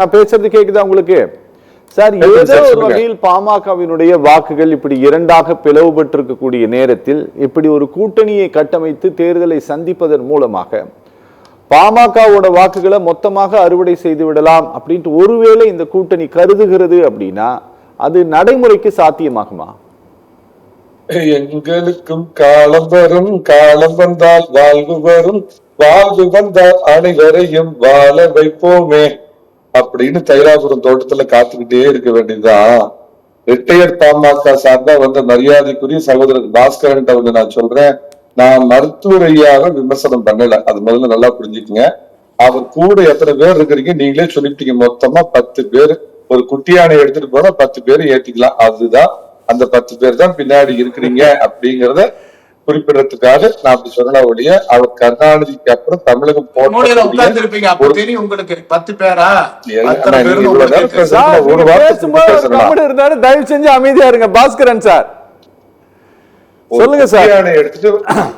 நான் பேசுறது கேக்குதா உங்களுக்கு? சார், ஏதோ ஒரு வகையில் பாமகவினுடைய வாக்குகள் இப்படி இரண்டாக பிளவுபட்டிருக்கக்கூடிய நேரத்தில் இப்படி ஒரு கூட்டணியை கட்டமைத்து தேர்தலை சந்திப்பதன் மூலமாக பாமகவோட வாக்குகளை மொத்தமாக அறுவடை செய்து விடலாம் அப்படின்ட்டு ஒருவேளை இந்த கூட்டணி கருதுகிறது அப்படின்னா அது நடைமுறைக்கு சாத்தியமாகுமா? எங்களுக்கும் காலம் வரும், காலம் வந்தால் வாழ்வு வரும், வாழ்வு வந்தால் அனைவரையும் வாழ வைப்போமே அப்படின்னு தைலாபுரம் தோட்டத்துல காத்துக்கிட்டே இருக்க வேண்டியதுதான். ரிட்டையர்ட் பாமக சார்ந்தா வந்து மரியாதைக்குரிய சகோதரர் பாஸ்கரன் வந்து நான் சொல்றேன், நான் மருத்துவ ரீதியாக விமர்சனம் பண்ணல, அது முதல்ல நல்லா புரிஞ்சுக்குங்க. அவர் கூட எத்தனை பேர் இருக்கிறீங்க நீங்களே சொல்லிட்டீங்க, மொத்தமா 10 பேர். ஒரு குட்டியானை எடுத்துட்டு போனா 10 பேர் ஏத்திக்கலாம். அதுதான் அந்த 10 பேர் தான் பின்னாடி இருக்கிறீங்க அப்படிங்கறத குறிப்பிடறதுக்காக நான் அப்படி சொன்ன ஒழிய, அவர் கருணாநிதிக்கு அப்புறம் தமிழகம் தயவு செஞ்சு அமைதியா இருங்க பாஸ்கரன் சார். சொல்லுங்க சார். எடுத்துட்டு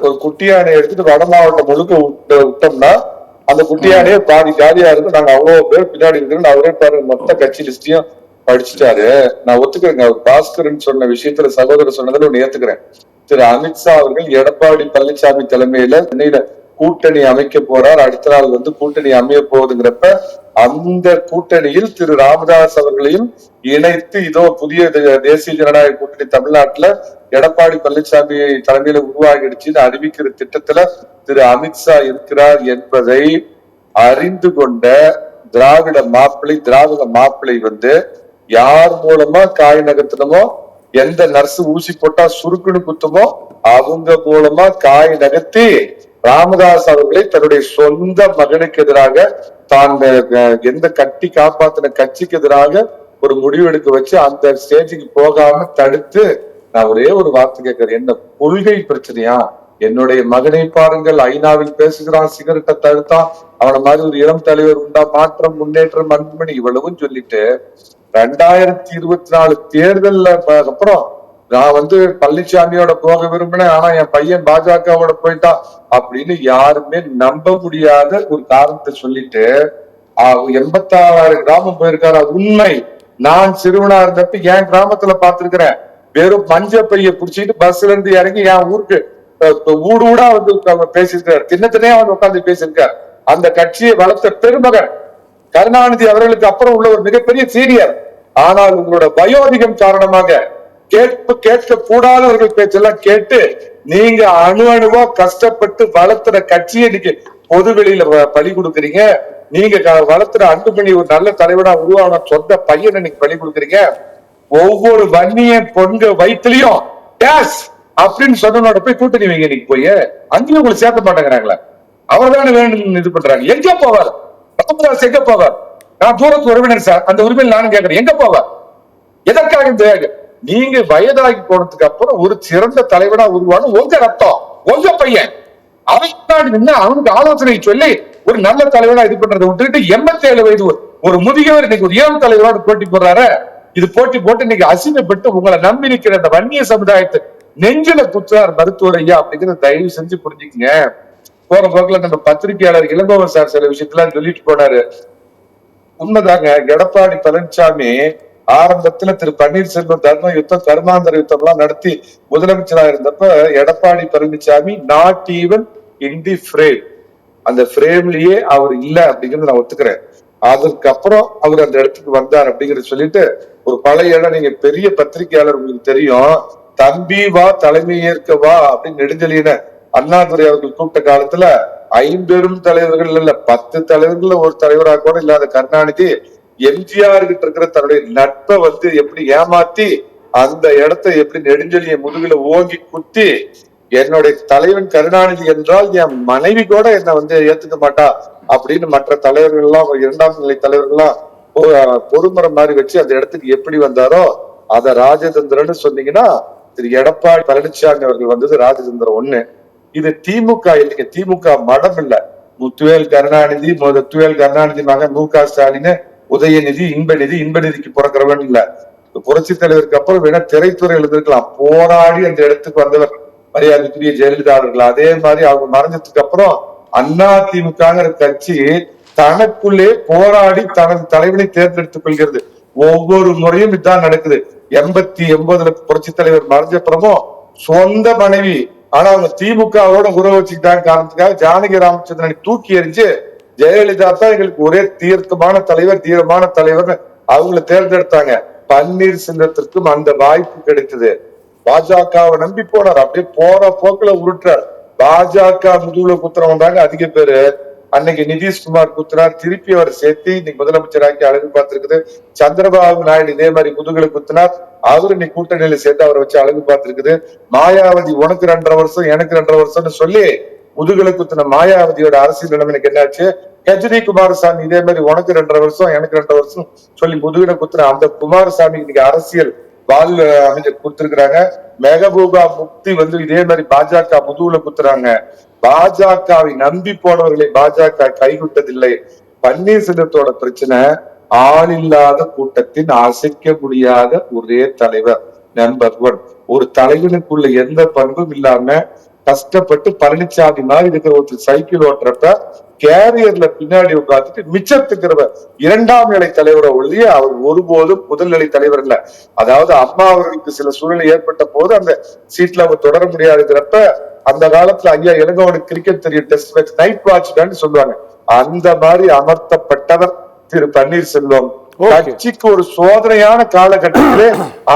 ஒரு குட்டியானை எடுத்துட்டு வட மாவட்டம் முழுக்க விட்டோம்னா அந்த குட்டியானே பாதி காலியா இருக்கு. நாங்க அவ்வளவு பேர் பின்னாடி இருக்கிறோம். அவரே பாருங்க மொத்த கட்சி லிஸ்டையும் படிச்சுட்டாரு. நான் ஒத்துக்கிறேங்க, பாஸ்கரன் சொன்ன விஷயத்துல சகோதரர் சொன்னதுல ஒண்ணு ஏத்துக்கிறேன். திரு அமித்ஷா அவர்கள் எடப்பாடி பழனிசாமி தலைமையில சென்னையில கூட்டணி அமைக்க போறார், அடுத்த நாள் வந்து கூட்டணி அமைய போகுதுங்கிறப்ப அந்த கூட்டணியில் திரு ராமதாஸ் அவர்களையும் இணைத்து இதோ புதிய தேசிய ஜனநாயக கூட்டணி தமிழ்நாட்டுல எடப்பாடி பழனிசாமி தலைமையில உருவாகிடுச்சுன்னு அறிவிக்கிற திட்டத்துல திரு அமித்ஷா இருக்கிறார் என்பதை அறிந்து கொண்ட திராவிட மாப்பிள்ளை வந்து யார் மூலமா காய் நகர்த்தணுமோ, எந்த நர்ஸ் ஊசி போட்டா சுருக்குன்னு குத்துமோ அவங்க மூலமா காய் நகர்த்தி ராமதாஸ் அவர்களை தன்னுடைய சொந்த மகனுக்கு எதிராக தான் எந்த கட்டி காப்பாத்தின கட்சிக்கு எதிராக ஒரு முடிவு எடுக்க வச்சு அந்த ஸ்டேஜுக்கு போகாம தடுத்து, நான் ஒரே ஒரு வார்த்தை கேட்கிறேன், என்ன கொள்கை பிரச்சனையா? என்னுடைய மகனை பாருங்கள், ஐநாவில் பேசுகிறான், சிகரெட்டை தடுத்தான், அவனை மாதிரி ஒரு இளம் தலைவர் உண்டா, மாற்றம் முன்னேற்றம் அன்புமணி இவ்வளவும் சொல்லிட்டு 2024 தேர்தல்ல அப்புறம் நான் வந்து பழனிசாமியோட போக விரும்பினேன், ஆனா என் பையன் பாஜகவோட போயிட்டான் அப்படின்னு யாருமே நம்ப முடியாத ஒரு காரணத்தை சொல்லிட்டு 86 கிராமம் போயிருக்காரு. உண்மை. நான் சிறுவனா இருந்தப்ப என் கிராமத்துல பாத்துருக்கிறேன், வெறும் மஞ்ச பைய புடிச்சிட்டு பஸ்ல இருந்து இறங்கி என் ஊருக்கு ஊடு ஊடா வந்து பேசியிருக்காரு, தின்னத்தினே வந்து உட்காந்து பேசியிருக்காரு. அந்த கட்சியை வளர்த்த பெருமகன் கருணாநிதி அவர்களுக்கு அப்புறம் உள்ள ஒரு மிகப்பெரிய சீனியர். ஆனால் உங்களோட வயோதிகம் காரணமாக கேட்க கூடாதவர்கள் பேச்செல்லாம் கேட்டு நீங்க அணுவா கஷ்டப்பட்டு வளர்த்துற கட்சியை இன்னைக்கு பொது வெளியில பலி கொடுக்குறீங்க. நீங்க வளர்த்துற அன்புமணி ஒரு நல்ல தலைவனா உருவான சொந்த பையனை இன்னைக்கு பலி கொடுக்குறீங்க. ஒவ்வொரு வன்னிய பொண்க வயிற்றுலயும் கேஸ் அப்படின்னு சொன்னோட போய் கூட்டணி வைங்க. இன்னைக்கு போய் அங்கேயும் உங்களை சேர்க்க மாட்டேங்கிறாங்களே, அவர் தானே வேணும் இது பண்றாங்க. எங்க போவார் ராமதாஸ்? எங்க போவார்? நான் தூரத்து உறவினர் சார், அந்த உரிமையில் நானும் கேட்கிறேன், எங்க போவார்? எதற்காக இந்த நீங்க வயதாகி போனதுக்கு அப்புறம் ஒரு சிறந்த தலைவனா உருவான உங்க ரத்தம், உங்க பையன் அவன் நின்று அவனுக்கு ஆலோசனை சொல்லி ஒரு நல்ல தலைவனா இது பண்றதை விட்டுட்டு 87 வயது ஒரு முதியவர் இன்னைக்கு ஒரு இளம் தலைவரோட போட்டி போடுறாரு. இது போட்டி போட்டு இன்னைக்கு அசிங்கப்பட்டு உங்களை நம்பி நிற்கிற அந்த வன்னிய சமுதாயத்தை நெஞ்சில குத்துறார் மருத்துவர் ஐயா அப்படிங்கிறத தயவு செஞ்சு புரிஞ்சுக்கங்க. போற போக்குல நம்ம பத்திரிகையாளர் இளங்கோவன் சார் சில விஷயத்தெல்லாம் சொல்லிட்டு போனாரு. உண்மைதாங்க, எடப்பாடி பழனிசாமி ஆரம்பத்துல திரு பன்னீர்செல்வம் தர்ம யுத்தம் கர்மாந்தர யுத்தம் எல்லாம் நடத்தி முதலமைச்சரா இருந்தப்ப Edappadi Palaniswami not even in the frame, அந்த ஃப்ரேம்லயே அவர் இல்ல அப்படிங்கறத நான் ஒத்துக்கிறேன். அதுக்கப்புறம் அவர் அந்த இடத்துக்கு வந்தார் அப்படிங்கறத சொல்லிட்டு ஒரு பழைய இடம், நீங்க பெரிய பத்திரிகையாளர், உங்களுக்கு தெரியும், தம்பி வா தலைமை ஏற்க வா அப்படின்னு நெடுஞ்செழியன அண்ணாதுரை அவர்கள் கூப்பிட்ட காலத்துல 50 தலைவர்கள் இல்ல 10 தலைவர்கள் ஒரு தலைவராக கூட இல்லாத கருணாநிதி எம்ஜிஆர் கிட்ட இருக்கிற தன்னுடைய நட்பை வந்து எப்படி ஏமாத்தி அந்த இடத்தை எப்படி நெடுஞ்செழிய முதுகுல ஓங்கி குத்தி, என்னுடைய தலைவன் கருணாநிதி என்றால் என் மனைவி கூட என்னை வந்து ஏத்துக்க மாட்டா அப்படின்னு மற்ற தலைவர்கள் எல்லாம் 2ஆம் நிலை தலைவர்கள் எல்லாம் பொறுமுறை மாதிரி வச்சு அந்த இடத்துக்கு எப்படி வந்தாரோ அத ராஜதந்திரன்னு சொன்னீங்கன்னா திரு எடப்பாடி பழனிசாமி அவர்கள் வந்தது ராஜதந்திரம் 1. இது திமுக இல்லைங்க, திமுக மடம் இல்ல. முத்துவேல் கருணாநிதி மகன் மு.க. ஸ்டாலின், உதயநிதி, இன்பநிதிக்கு பிறக்கிறவன் இல்ல. புரட்சி தலைவருக்கு அப்புறம் வேணா திரைத்துறை எழுந்திருக்கலாம், போராடி அந்த இடத்துக்கு வந்தவர் மரியாதைக்குரிய ஜெயலலிதா அவர்கள். அதே மாதிரி அவங்க மறைஞ்சதுக்கு அப்புறம் அண்ணா திமுக கட்சி தனக்குள்ளே போராடி தனது தலைவனை தேர்ந்தெடுத்துக் கொள்கிறது. ஒவ்வொரு முறையும் இதுதான் நடக்குது. 89 புரட்சி தலைவர் மறைஞ்ச பிறகும் சொந்த மனைவி, ஆனா அவங்க திமுகவோட உறவு வச்சுக்கிட்டாங்க காரணத்துக்காக ஜானகி ராமச்சந்திரனை தூக்கி எறிஞ்சு ஜெயலலிதா தான் எங்களுக்கு ஒரே தீரமான தலைவர் அவங்களை தேர்ந்தெடுத்தாங்க. பன்னீர்செல்வத்திற்கும் அந்த வாய்ப்பு கிடைத்தது. பாஜகவை நம்பி போனார், அப்படியே போற போக்குல உருட்டுறார். பாஜக முதுகுல குத்துறவங்க வந்தாங்க அதிக பேரு. அன்னைக்கு நிதிஷ்குமார் குத்துனார், திருப்பி அவர் சேர்த்து இன்னைக்கு முதலமைச்சராக்கி அழகு பார்த்திருக்குது. சந்திரபாபு நாயுடு இதே மாதிரி முதுகுல குத்துனார், அவரு இன்னைக்கு கூட்டணியில சேர்த்து அவரை வச்சு அழகு பார்த்திருக்குது. மாயாவதி உனக்கு 2.5 வருஷம் எனக்கு 2.5 வருஷம்னு சொல்லி முதுகுல குத்துன மாயாவதியோட அரசியல் நிலைமைக்கு என்னாச்சு? ஹெச்டி குமாரசாமி இதே மாதிரி உனக்கு 2.5 வருஷம் எனக்கு 2.5 வருஷம் சொல்லி முதுகுல குத்துன அந்த குமாரசாமி இன்னைக்கு அரசியல் வாழ் அமைச்சர் கொடுத்திருக்கிறாங்க. மெகபூபா முக்தி இதே மாதிரி பாஜக முதுகுல குத்துறாங்க. பாஜகவை நம்பி போனவர்களை பாஜக கைவிட்டதில்லை. பன்னீர்செல்வத்தோட பிரச்சனை ஆள் இல்லாத கூட்டத்தின் அசைக்க முடியாத ஒரே தலைவர், நம்பர் 1. ஒரு தலைவனுக்குள்ள எந்த பண்பும் இல்லாம கஷ்டப்பட்டு பழனிசாமி மாதிரி இருக்கிற ஒருத்தர் சைக்கிள் ஓட்டுறப்ப கேரியர்ல பின்னாடி உட்கார்ந்துட்டு மிச்சத்துக்கிறவர் 2ஆம் நிலை தலைவரை ஒழிய அவர் ஒருபோதும் முதல் நிலை தலைவர் இல்ல. அதாவது அம்மா அவர்களுக்கு சில சூழ்நிலை ஏற்பட்ட போது அந்த சீட்ல அவர் தொடர முடியாதுங்கிறப்ப அந்த காலத்துல ஐயா இளங்கோவனுக்கு கிரிக்கெட் தெரியும், டெஸ்ட் மேட்ச் நைட் வாட்ச்மேன் சொல்லுவாங்க. அந்த மாதிரி அமர்த்தப்பட்டவர் திரு பன்னீர்செல்வம். கட்சிக்கு ஒரு சோதனையான காலகட்டத்திலே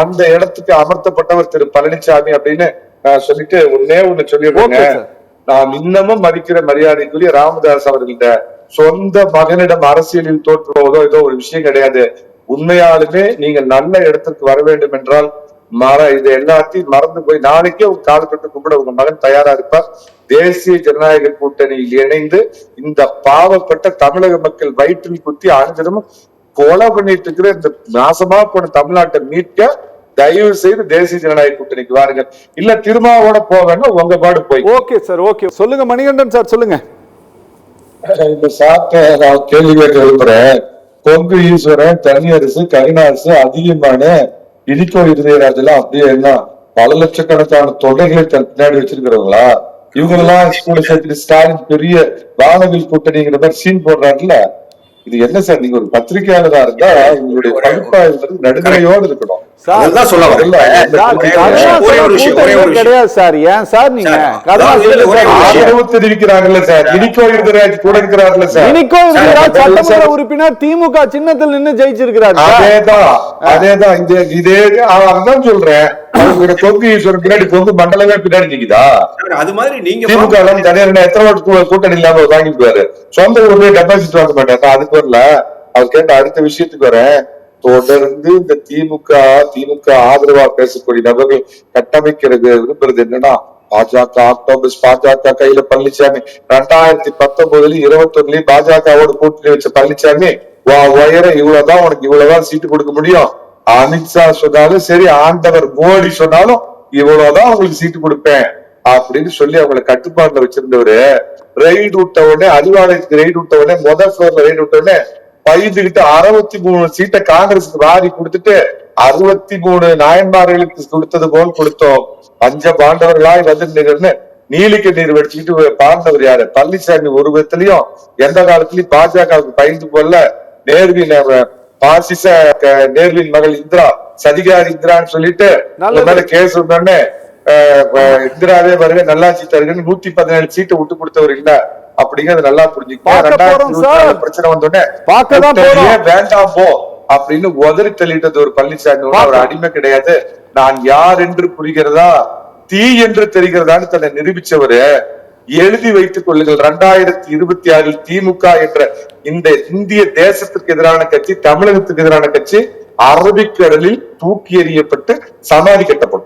அந்த இடத்துக்கு அமர்த்தப்பட்டவர் திரு பழனிசாமி அப்படின்னு சொல்லிட்டு ஒண்ணு சொல்லிடுறேங்க. நாம் இன்னமும் மதிக்கிற மரியாதைக்குரிய ராமதாஸ் அவர்கள்ட்ட சொந்த மகனிடம் அரசியலில் தோற்றுவதோ ஏதோ ஒரு விஷயம் கிடையாது. உண்மையாலுமே நீங்க நல்ல இடத்திற்கு வர வேண்டும் என்றால் இது எல்லாத்தையும் மறந்து போய் நாளைக்கே உங்க காலத்தொட்டு கும்பிட உங்க மகன் தயாரா இருப்பார். தேசிய ஜனநாயக கூட்டணியில் இணைந்து இந்த பாவப்பட்ட தமிழக மக்கள் வயிற்றில் குத்தி அணிஞ்சிடமும் கொலை பண்ணிட்டு இருக்கிற இந்த நாசமா போன தமிழ்நாட்டை மீட்க தயவு செய்து தேசிய ஜனநாயக கூட்டணிக்கு வாருங்க. இல்ல திருமாவோட போவேன்னா உங்க பாடு போய். Okay sir, okay. சொல்லுங்க மணிகண்டன் சார், சொல்லுங்க. இந்த சாட்டை நான் கேள்வி கேட்க விரும்புறேன். கொங்கு ஈஸ்வரன், தனியரசு, கருணாரசு, அதிகமான இடிக்கோ இருதயராஜெல்லாம் அப்படியே என்ன பல லட்சக்கணக்கான தொகைகளை பின்னாடி வச்சிருக்கிறவங்களா? இவங்களெல்லாம் ஸ்கூல்ல சேர்த்துட்டு ஸ்டாலின் பெரிய வானவில் கூட்டணிங்கிற மாதிரி சீன் போடுறாருல்ல. இது என்ன சார்? நீங்க ஒரு பத்திரிகையாளரா இருந்தா உங்களுடைய பகுப்பாய்வு நடுநிலையோடு இருக்கணும். தெரிவிக்கிறாங்கல்ல சார், இனிக்கோ இருதராஜ் கூட இருக்கிறார்ல சார். சட்டமன்ற உறுப்பினர் திமுக சின்னத்தில் நின்று ஜெயிச்சிருக்கிறார். அதேதான் இதே அதான் சொல்றேன். கொங்கு ஈஸ்வரன் பின்னாடி கொங்கு மண்டலமே பின்னாடி நிக்குதா? அது மாதிரி நீங்க திமுக எத்தனை கூட்டணி இல்லாம வாங்கிக்குவாரு, சொந்த ஊர்லயே டெபாசிட் வாங்க மாட்டாரு. அதுக்கு வரல அவர் கேட்ட அடுத்த விஷயத்துக்கு வரேன். தொடர்ந்து இந்த திமுக ஆதரவா பேசக்கூடிய நபர்கள் கட்டமைக்கிறது விரும்புறது என்னன்னா பாஜக கையில பழனிசாமி 2019 21 பாஜகவோட கூட்டணி வச்ச பழனிசாமி உயரம் இவ்வளவுதான், உனக்கு இவ்வளவுதான் சீட்டு கொடுக்க முடியும். அமித்ஷா சொன்னாலும் சரி, ஆண்டவர் மோடி சொன்னாலும் இவ்வளவுதான் உங்களுக்கு சீட்டு கொடுப்பேன் அப்படின்னு சொல்லி அவங்களை கட்டுப்பாடுல வச்சிருந்தவரு ரெய்டு விட்ட உடனே, அறிவாலயத்துக்கு ரெய்டு விட்ட உடனே, முதல் ஃப்ளோர்ல ரெய்டு விட்ட உடனே பைந்துகிட்டு 63 சீட்டை காங்கிரஸுக்கு வாரி கொடுத்துட்டு 63 நாயன்மார்களுக்கு கொடுத்தது போல் கொடுத்தோம். பஞ்ச பாண்டவர்களாய் வந்து நீலிக்க நீர் வடிச்சுக்கிட்டு பாண்டவர் யாரு? பழனிசாமி. ஒரு விதத்திலையும் எந்த காலத்திலயும் பாஜகவுக்கு பயந்து போல பாசிச நேருவின் மகள் இந்திரா, சதிகாரி இந்திரான்னு சொல்லிட்டு மேல கேஸ் வந்தோடனே இந்திராவே வருக நல்லாட்சி தருகன்னு 117 சீட்டை விட்டு கொடுத்தவர் இல்ல அப்படிங்கறது நல்லா புரிஞ்சுக்கணும். 2024 பிரச்சனை வந்தோடனே வேண்டாம் போ அப்படின்னு உதறி தள்ளிட்டது ஒரு பழனிசாமி. ஒரு அடிமை கிடையாது, நான் யார் என்று புரிகிறதா, தீ என்று தெரிகிறதான்னு தன்னை நிரூபிச்சவரு. எழுதி வைத்துக் கொள்ளுங்கள், 2026 திமுக என்ற இந்த இந்திய தேசத்திற்கு எதிரான கட்சி, தமிழகத்துக்கு எதிரான கட்சி அரபிக்கடலில் தூக்கி எறியப்பட்டு சமாதி கட்டப்படும்.